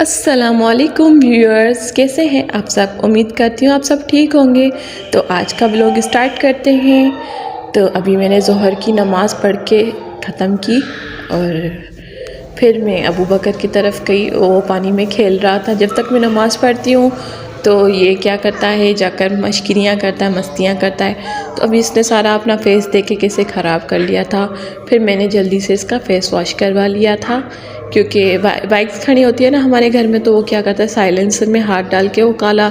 अस्सलामुअलैकुम व्यूअर्स, कैसे हैं आप सब। उम्मीद करती हूँ आप सब ठीक होंगे। तो आज का व्लॉग स्टार्ट करते हैं। तो अभी मैंने ज़ोहर की नमाज़ पढ़ के ख़त्म की और फिर मैं अबू बकर की तरफ गई। वो पानी में खेल रहा था। जब तक मैं नमाज़ पढ़ती हूँ तो ये क्या करता है, जाकर मशकरियाँ करता है, मस्तियाँ करता है। तो अभी इसने सारा अपना फेस देख के कैसे ख़राब कर लिया था। फिर मैंने जल्दी से इसका फ़ेस वॉश करवा लिया था, क्योंकि बाइक्स खड़ी होती है ना हमारे घर में, तो वो क्या करता है, साइलेंसर में हाथ डाल के वो काला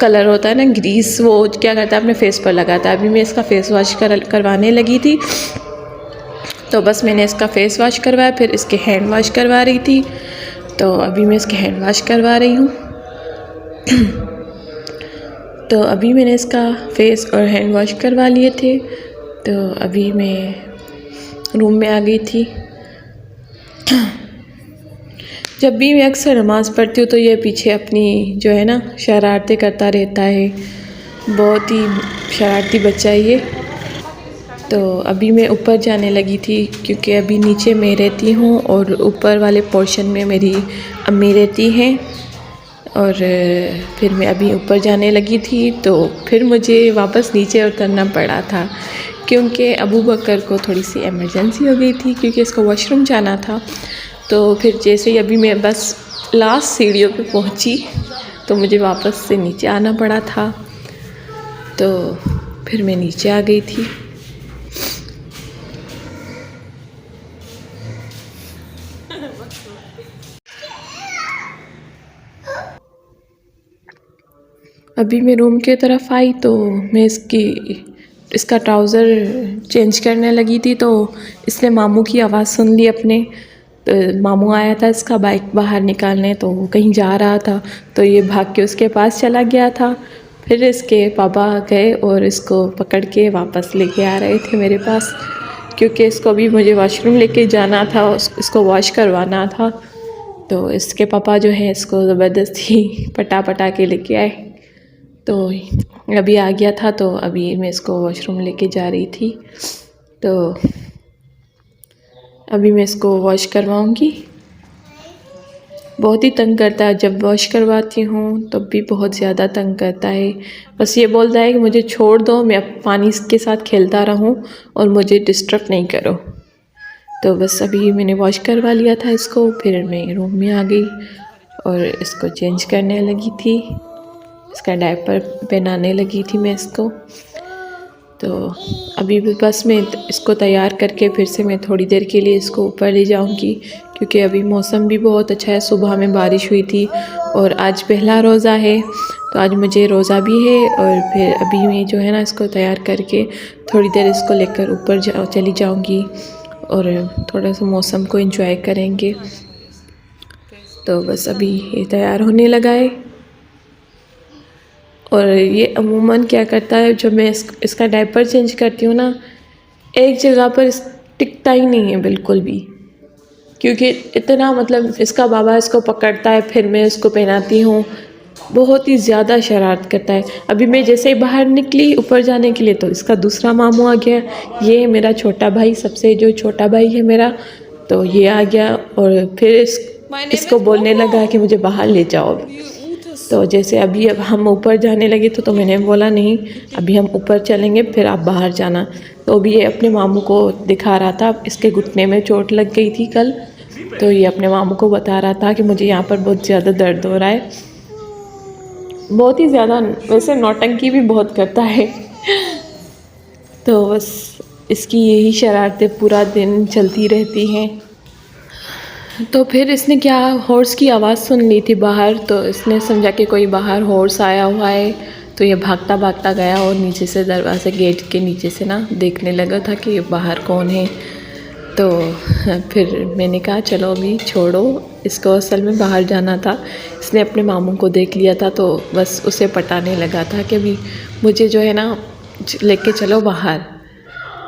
कलर होता है ना, ग्रीस, वो क्या करता है अपने फेस पर लगाता है। अभी मैं इसका फ़ेस वॉश करवाने लगी थी, तो बस मैंने इसका फ़ेस वॉश करवाया, फिर इसके हैंड वॉश करवा रही थी। तो अभी मैं इसके हैंड वॉश करवा रही हूँ। तो अभी मैंने इसका फ़ेस और हैंड वॉश करवा लिए थे। तो अभी मैं रूम में आ गई थी। जब भी मैं अक्सर नमाज़ पढ़ती हूँ तो ये पीछे अपनी जो है ना शरारतें करता रहता है। बहुत ही शरारती बच्चा है ये। तो अभी मैं ऊपर जाने लगी थी, क्योंकि अभी नीचे मैं रहती हूँ और ऊपर वाले पोर्शन में मेरी अम्मी रहती हैं। और फिर मैं अभी ऊपर जाने लगी थी, तो फिर मुझे वापस नीचे उतरना पड़ा था, क्योंकि अबू बकर को थोड़ी सी इमरजेंसी हो गई थी, क्योंकि इसको वॉशरूम जाना था। तो फिर जैसे ही अभी मैं बस लास्ट सीढ़ियों पे पहुंची तो मुझे वापस से नीचे आना पड़ा था। तो फिर मैं नीचे आ गई थी। अभी मैं रूम की तरफ आई तो मैं इसका ट्राउज़र चेंज करने लगी थी, तो इसने मामू की आवाज़ सुन ली अपने। तो मामू आया था इसका बाइक बाहर निकालने, तो वो कहीं जा रहा था, तो ये भाग के उसके पास चला गया था। फिर इसके पापा गए और इसको पकड़ के वापस लेके आ रहे थे मेरे पास, क्योंकि इसको भी मुझे वॉशरूम लेके जाना था, इसको वॉश करवाना था। तो इसके पापा जो है इसको ज़बरदस्ती पटा के लेके आए। तो अभी आ गया था, तो अभी मैं इसको वॉशरूम लेके जा रही थी। तो अभी मैं इसको वॉश करवाऊंगी। बहुत ही तंग करता है, जब वॉश करवाती हूँ तब भी बहुत ज़्यादा तंग करता है। बस ये बोलता है कि मुझे छोड़ दो, मैं पानी के साथ खेलता रहूँ और मुझे डिस्टर्ब नहीं करो। तो बस अभी मैंने वॉश करवा लिया था इसको, फिर मैं रूम में आ गई और इसको चेंज करने लगी थी। इसका डायपर पहनाने लगी थी मैं इसको। तो अभी भी बस मैं इसको तैयार करके फिर से मैं थोड़ी देर के लिए इसको ऊपर ले जाऊंगी, क्योंकि अभी मौसम भी बहुत अच्छा है। सुबह में बारिश हुई थी और आज पहला रोज़ा है, तो आज मुझे रोज़ा भी है। और फिर अभी मैं जो है ना इसको तैयार करके थोड़ी देर इसको लेकर ऊपर चली जाऊंगी और थोड़ा सा मौसम को एंजॉय करेंगे। तो बस अभी ये तैयार होने लगा है। और ये अमूमन क्या करता है, जब मैं इसका डायपर चेंज करती हूँ ना, एक जगह पर टिकता ही नहीं है बिल्कुल भी, क्योंकि इतना मतलब इसका बाबा इसको पकड़ता है, फिर मैं इसको पहनाती हूँ। बहुत ही ज़्यादा शरारत करता है। अभी मैं जैसे ही बाहर निकली ऊपर जाने के लिए, तो इसका दूसरा मामू आ गया। ये मेरा छोटा भाई, सबसे जो छोटा भाई है मेरा, तो ये आ गया और फिर इसको बोलने लगा कि मुझे बाहर ले जाओ। तो जैसे अभी अब हम ऊपर जाने लगे तो मैंने बोला नहीं, अभी हम ऊपर चलेंगे फिर आप बाहर जाना। तो अभी ये अपने मामू को दिखा रहा था, इसके घुटने में चोट लग गई थी कल, तो ये अपने मामू को बता रहा था कि मुझे यहाँ पर बहुत ज़्यादा दर्द हो रहा है। बहुत ही ज़्यादा, वैसे नौटंकी भी बहुत करता है। तो बस इसकी यही शरारतें पूरा दिन चलती रहती हैं। तो फिर इसने क्या, हॉर्स की आवाज़ सुन ली थी बाहर, तो इसने समझा कि कोई बाहर हॉर्स आया हुआ है। तो ये भागता भागता गया और नीचे से दरवाज़े गेट के नीचे से ना देखने लगा था कि बाहर कौन है। तो फिर मैंने कहा चलो अभी छोड़ो इसको, असल में बाहर जाना था। इसने अपने मामू को देख लिया था, तो बस उसे पटाने लगा था कि अभी मुझे जो है ना लेके चलो बाहर।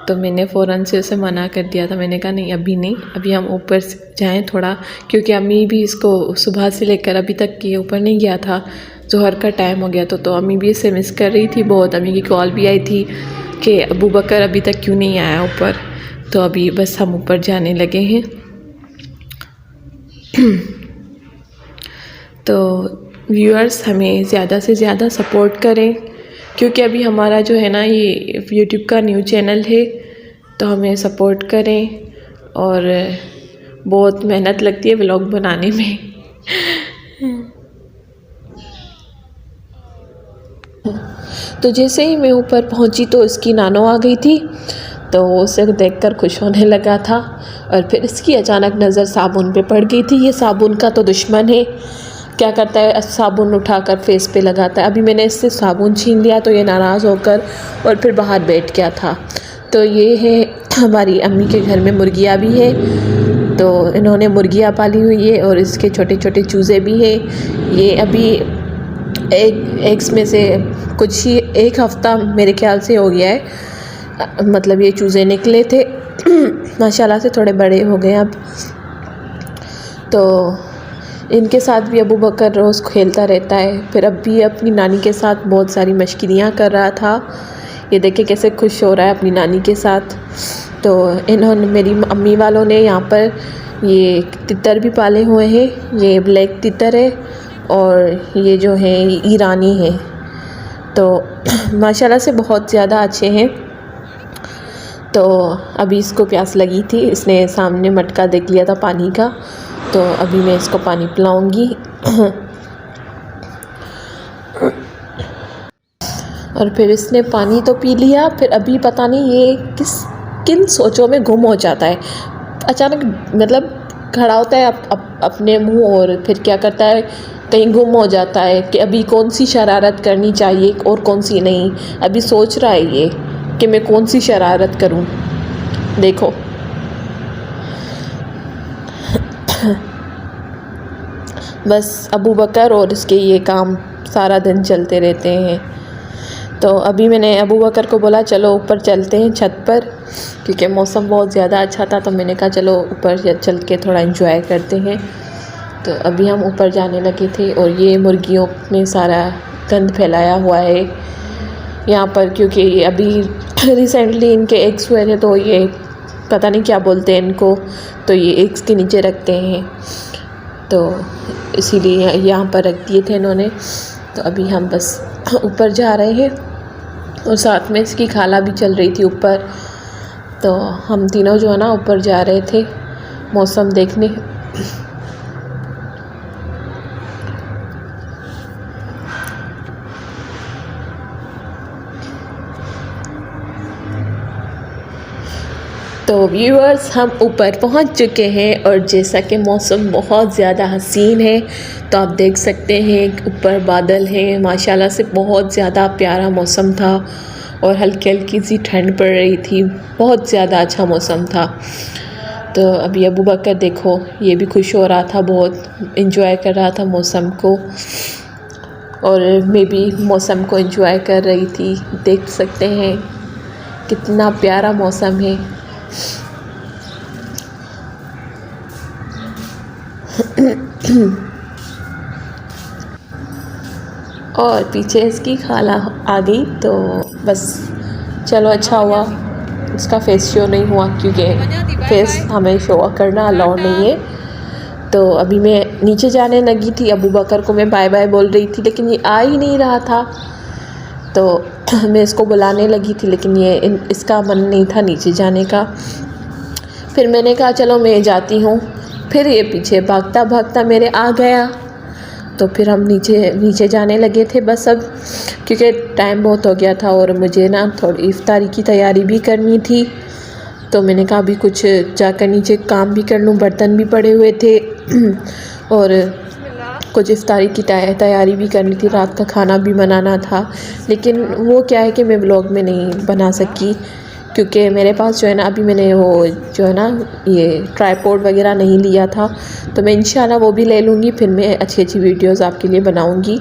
तो मैंने फ़ौरन से उसे मना कर दिया था। मैंने कहा नहीं अभी नहीं, अभी हम ऊपर जाएं थोड़ा, क्योंकि अम्मी भी इसको सुबह से लेकर अभी तक ये ऊपर नहीं गया था। ज़ोहर का टाइम हो गया तो अम्मी भी इसे मिस कर रही थी बहुत। अम्मी की कॉल भी आई थी कि अबू बकर अभी तक क्यों नहीं आया ऊपर। तो अभी बस हम ऊपर जाने लगे हैं। तो व्यूअर्स हमें ज़्यादा से ज़्यादा सपोर्ट करें, क्योंकि अभी हमारा जो है ना ये यूट्यूब का न्यू चैनल है, तो हमें सपोर्ट करें। और बहुत मेहनत लगती है व्लॉग बनाने में। तो जैसे ही मैं ऊपर पहुंची तो इसकी नानो आ गई थी, तो उसे देखकर खुश होने लगा था। और फिर इसकी अचानक नज़र साबुन पे पड़ गई थी। ये साबुन का तो दुश्मन है, क्या करता है साबुन उठाकर फेस पे लगाता है। अभी मैंने इससे साबुन छीन लिया तो ये नाराज़ होकर और फिर बाहर बैठ गया था। तो ये है हमारी अम्मी के घर में मुर्गियाँ भी है, तो इन्होंने मुर्गियाँ पाली हुई है और इसके छोटे छोटे चूज़े भी हैं। ये अभी एग्स में से कुछ ही 1 हफ़्ता मेरे ख्याल से हो गया है, मतलब ये चूज़े निकले थे। माशाल्लाह से थोड़े बड़े हो गए अब। तो इनके साथ भी अबू बकर रोज़ खेलता रहता है। फिर अब भी अपनी नानी के साथ बहुत सारी मशकिरियाँ कर रहा था। ये देखिए कैसे खुश हो रहा है अपनी नानी के साथ। तो इन्होंने, मेरी अम्मी वालों ने यहाँ पर ये तितर भी पाले हुए हैं। ये ब्लैक तितर है और ये जो है ईरानी है। तो माशाल्लाह से बहुत ज़्यादा अच्छे हैं। तो अभी इसको प्यास लगी थी, इसने सामने मटका देख लिया था पानी का, तो अभी मैं इसको पानी पिलाऊंगी। और फिर इसने पानी तो पी लिया। फिर अभी पता नहीं ये किन सोचों में गुम हो जाता है। अचानक मतलब खड़ा होता है अपने मुंह और फिर क्या करता है, कहीं गुम हो जाता है कि अभी कौन सी शरारत करनी चाहिए और कौन सी नहीं। अभी सोच रहा है ये कि मैं कौन सी शरारत करूं। देखो बस अबू बकर और इसके ये काम सारा दिन चलते रहते हैं। तो अभी मैंने अबू बकर को बोला चलो ऊपर चलते हैं छत पर, क्योंकि मौसम बहुत ज़्यादा अच्छा था। तो मैंने कहा चलो ऊपर चल के थोड़ा एंजॉय करते हैं। तो अभी हम ऊपर जाने लगे थे और ये मुर्गियों ने सारा गंद फैलाया हुआ है यहाँ पर, क्योंकि अभी रिसेंटली इनके एग्स हुए थे। तो ये पता नहीं क्या बोलते हैं इनको, तो ये एग्स के नीचे रखते हैं, तो इसीलिए यहाँ पर रख दिए थे इन्होंने। तो अभी हम बस ऊपर जा रहे हैं और साथ में इसकी खाला भी चल रही थी ऊपर। तो हम तीनों जो है ना ऊपर जा रहे थे मौसम देखने। तो व्यूअर्स हम ऊपर पहुंच चुके हैं और जैसा कि मौसम बहुत ज़्यादा हसीन है, तो आप देख सकते हैं ऊपर बादल हैं। माशाल्लाह से बहुत ज़्यादा प्यारा मौसम था और हल्की हल्की सी ठंड पड़ रही थी। बहुत ज़्यादा अच्छा मौसम था। तो अभी अबू बकर देखो ये भी खुश हो रहा था, बहुत एंजॉय कर रहा था मौसम को, और मैं भी मौसम को एंजॉय कर रही थी। देख सकते हैं कितना प्यारा मौसम है। और पीछे इसकी खाला आ गई, तो बस चलो अच्छा हुआ उसका फेस शो नहीं हुआ, क्योंकि फेस हमें शो करना अलाउड नहीं है। तो अभी मैं नीचे जाने लगी थी, अबू बकर को मैं बाय बाय बोल रही थी, लेकिन ये आ ही नहीं रहा था। तो मैं इसको बुलाने लगी थी, लेकिन इसका मन नहीं था नीचे जाने का। फिर मैंने कहा चलो मैं जाती हूँ। फिर ये पीछे भागता भागता मेरे आ गया। तो फिर हम नीचे जाने लगे थे बस अब, क्योंकि टाइम बहुत हो गया था और मुझे ना थोड़ी इफ्तारी की तैयारी भी करनी थी। तो मैंने कहा अभी कुछ जाकर नीचे काम भी कर लूँ, बर्तन भी पड़े हुए थे और कुछ इफ्तारी की तैयारी भी करनी थी, रात का खाना भी बनाना था। लेकिन वो क्या है कि मैं व्लॉग में नहीं बना सकी, क्योंकि मेरे पास जो है ना अभी मैंने वो जो है ना ये ट्राइपॉड वगैरह नहीं लिया था। तो मैं इंशाल्लाह वो भी ले लूँगी, फिर मैं अच्छी अच्छी वीडियोस आपके लिए बनाऊँगी।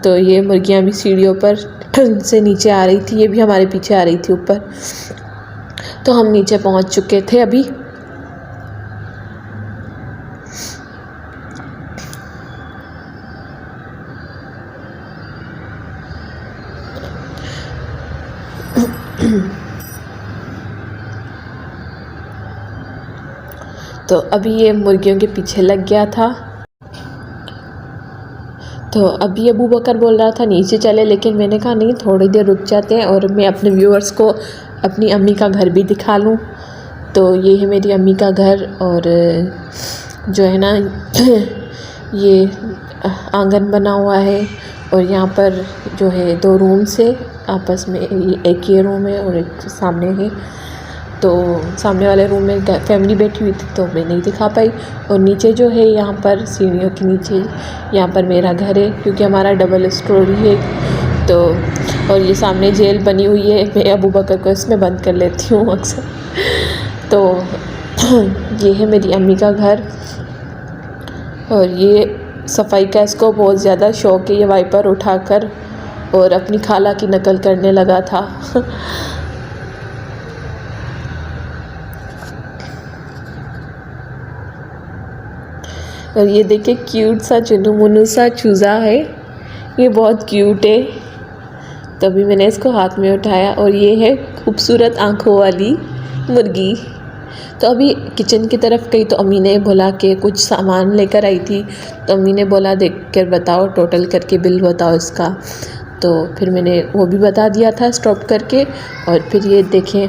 तो ये मुर्गियाँ भी सीढ़ियों पर से नीचे आ रही थी, ये भी हमारे पीछे आ रही थी ऊपर। तो हम नीचे पहुँच चुके थे अभी। तो अभी ये मुर्गियों के पीछे लग गया था। तो अभी अबू बकर बोल रहा था नीचे चले, लेकिन मैंने कहा नहीं, थोड़ी देर रुक जाते हैं और मैं अपने व्यूअर्स को अपनी अम्मी का घर भी दिखा लूँ। तो ये है मेरी अम्मी का घर, और जो है ना ये आंगन बना हुआ है, और यहाँ पर जो है 2 रूम्स है आपस में, एक ये रूम है और एक सामने है। तो सामने वाले रूम में फैमिली बैठी हुई थी तो मैं नहीं दिखा पाई। और नीचे जो है यहाँ पर सीढ़ियों के नीचे यहाँ पर मेरा घर है, क्योंकि हमारा डबल स्टोरी है। तो और ये सामने जेल बनी हुई है, मैं अबू बकर को इसमें बंद कर लेती हूँ अक्सर। तो ये है मेरी अम्मी का घर, और ये सफाई का इसको बहुत ज़्यादा शौक़ है। ये वाइपर उठाकर और अपनी खाला की नकल करने लगा था। और ये देखिए क्यूट सा चुन्नू मुन्नू सा चूज़ा है, ये बहुत क्यूट है। तभी मैंने इसको हाथ में उठाया, और ये है खूबसूरत आँखों वाली मुर्गी। तो अभी किचन की तरफ गई तो अम्मी ने बोला कि कुछ सामान लेकर आई थी, तो अम्मी ने बोला देख कर बताओ, टोटल करके बिल बताओ इसका। तो फिर मैंने वो भी बता दिया था स्टॉप करके। और फिर ये देखें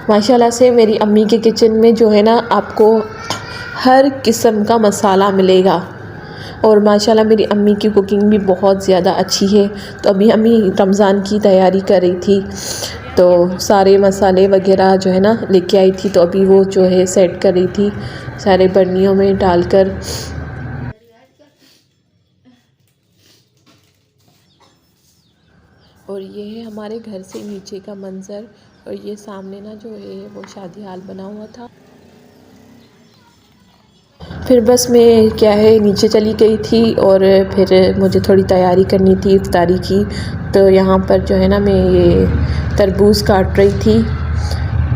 माशाल्लाह से मेरी अम्मी के किचन में जो है ना आपको हर किस्म का मसाला मिलेगा, और माशाल्लाह मेरी अम्मी की कुकिंग भी बहुत ज़्यादा अच्छी है। तो अभी अम्मी रमज़ान की तैयारी कर रही थी, तो सारे मसाले वगैरह जो है ना लेके आई थी, तो अभी वो जो है सेट कर रही थी सारे बर्नियों में डालकर। और ये है हमारे घर से नीचे का मंज़र, और ये सामने ना जो है वो शादी हाल बना हुआ था। फिर बस मैं क्या है नीचे चली गई थी, और फिर मुझे थोड़ी तैयारी करनी थी इफ्तारी की। तो यहाँ पर जो है ना मैं ये तरबूज काट रही थी,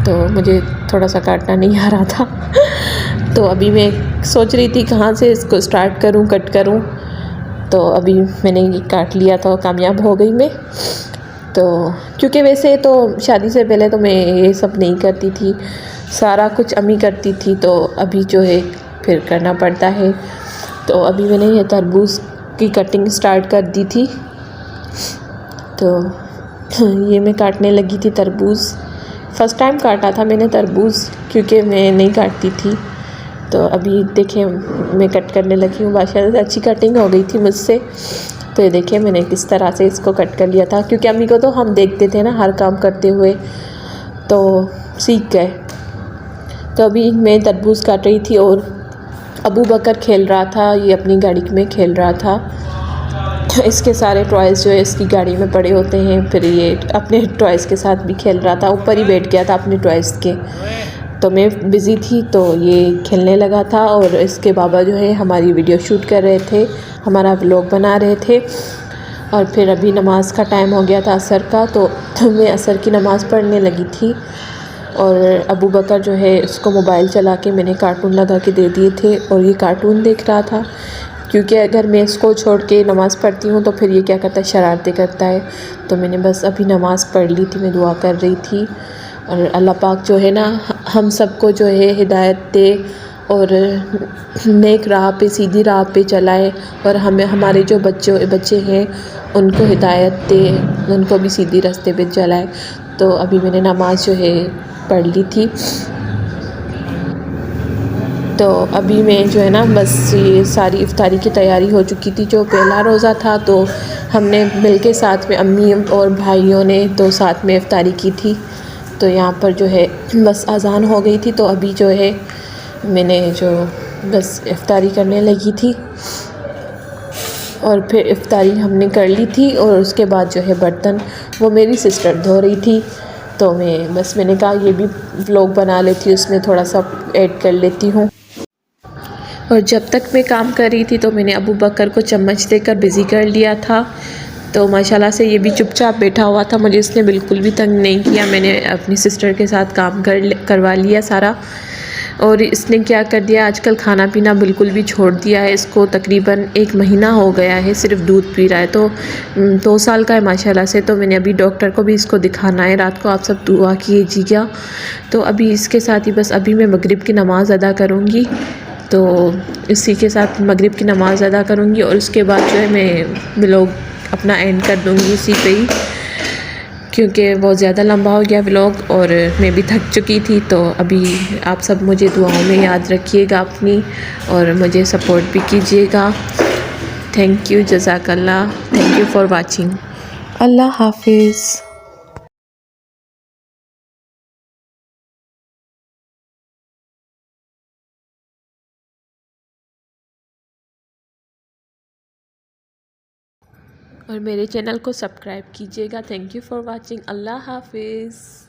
तो मुझे थोड़ा सा काटना नहीं आ रहा था। तो अभी मैं सोच रही थी कहाँ से इसको स्टार्ट करूँ, कट करूँ। तो अभी मैंने ये काट लिया, तो कामयाब हो गई मैं। तो क्योंकि वैसे तो शादी से पहले तो मैं ये सब नहीं करती थी, सारा कुछ अम्मी करती थी, तो अभी जो है फिर करना पड़ता है। तो अभी मैंने ये तरबूज की कटिंग स्टार्ट कर दी थी। तो ये मैं काटने लगी थी तरबूज। फ़र्स्ट टाइम काटा था मैंने तरबूज, क्योंकि मैं नहीं काटती थी। तो अभी देखें मैं कट करने लगी हूँ, माशाल्लाह से अच्छी कटिंग हो गई थी मुझसे। तो ये देखिए मैंने किस तरह से इसको कट कर लिया था, क्योंकि अम्मी को तो हम देखते थे ना हर काम करते हुए, तो सीख गए। तो अभी मैं तरबूज काट रही थी, और अबू बकर खेल रहा था, ये अपनी गाड़ी में खेल रहा था। इसके सारे टॉयज़ जो है इसकी गाड़ी में पड़े होते हैं, फिर ये अपने टॉयज़ के साथ भी खेल रहा था, ऊपर ही बैठ गया था अपने टॉयज़ के। तो मैं बिज़ी थी तो ये खेलने लगा था, और इसके बाबा जो है हमारी वीडियो शूट कर रहे थे, हमारा व्लॉग बना रहे थे। और फिर अभी नमाज़ का टाइम हो गया था असर का, तो मैं असर की नमाज़ पढ़ने लगी थी। और अबू बकर जो है उसको मोबाइल चला के मैंने कार्टून लगा के दे दिए थे, और ये कार्टून देख रहा था, क्योंकि अगर मैं इसको छोड़ के नमाज़ पढ़ती हूँ तो फिर ये क्या करता है, शरारतें करता है। तो मैंने बस अभी नमाज़ पढ़ ली थी, मैं दुआ कर रही थी। और अल्लाह पाक जो है ना हम सबको जो है हिदायत दे, और नेक राह पे, सीधी राह पे चलाए, और हमें हमारे जो बच्चे हैं उनको हिदायत दे, उनको भी सीधी रास्ते पे चलाए। तो अभी मैंने नमाज़ जो है पढ़ ली थी। तो अभी मैं जो है ना बस ये सारी इफ्तारी की तैयारी हो चुकी थी। जो पहला रोज़ा था तो हमने मिलके साथ में अम्मी और भाइयों ने तो साथ में इफ्तारी की थी। तो यहाँ पर जो है बस अज़ान हो गई थी, तो अभी जो है मैंने जो बस इफ्तारी करने लगी थी, और फिर इफ्तारी हमने कर ली थी। और उसके बाद जो है बर्तन वो मेरी सिस्टर धो रही थी, तो मैंने कहा ये भी व्लॉग बना लेती हूँ, उसमें थोड़ा सा ऐड कर लेती हूँ। और जब तक मैं काम कर रही थी तो मैंने अबू बकर को चम्मच देकर बिज़ी कर लिया था। तो माशाल्लाह से ये भी चुपचाप बैठा हुआ था, मुझे इसने बिल्कुल भी तंग नहीं किया। मैंने अपनी सिस्टर के साथ काम करवा लिया सारा। और इसने क्या कर दिया, आजकल खाना पीना बिल्कुल भी छोड़ दिया है। इसको तकरीबन 1 महीना हो गया है, सिर्फ दूध पी रहा है। तो 2 साल का है माशाल्लाह से। तो मैंने अभी डॉक्टर को भी इसको दिखाना है, रात को आप सब दुआ कीजिएगा। तो अभी इसके साथ ही बस अभी मैं मगरिब की नमाज़ अदा करूँगी, तो इसी के साथ मगरिब की नमाज़ अदा करूँगी और उसके बाद जो है मैं व्लॉग अपना एंड कर दूँगी इसी पे ही, क्योंकि बहुत ज़्यादा लंबा हो गया व्लॉग और मैं भी थक चुकी थी। तो अभी आप सब मुझे दुआओं में याद रखिएगा अपनी, और मुझे सपोर्ट भी कीजिएगा। थैंक यू, जज़ाकल्लाह, थैंक यू फॉर वाचिंग। अल्लाह हाफिज़। और मेरे चैनल को सब्सक्राइब कीजिएगा। Thank you for watching. अल्लाह हाफिज़।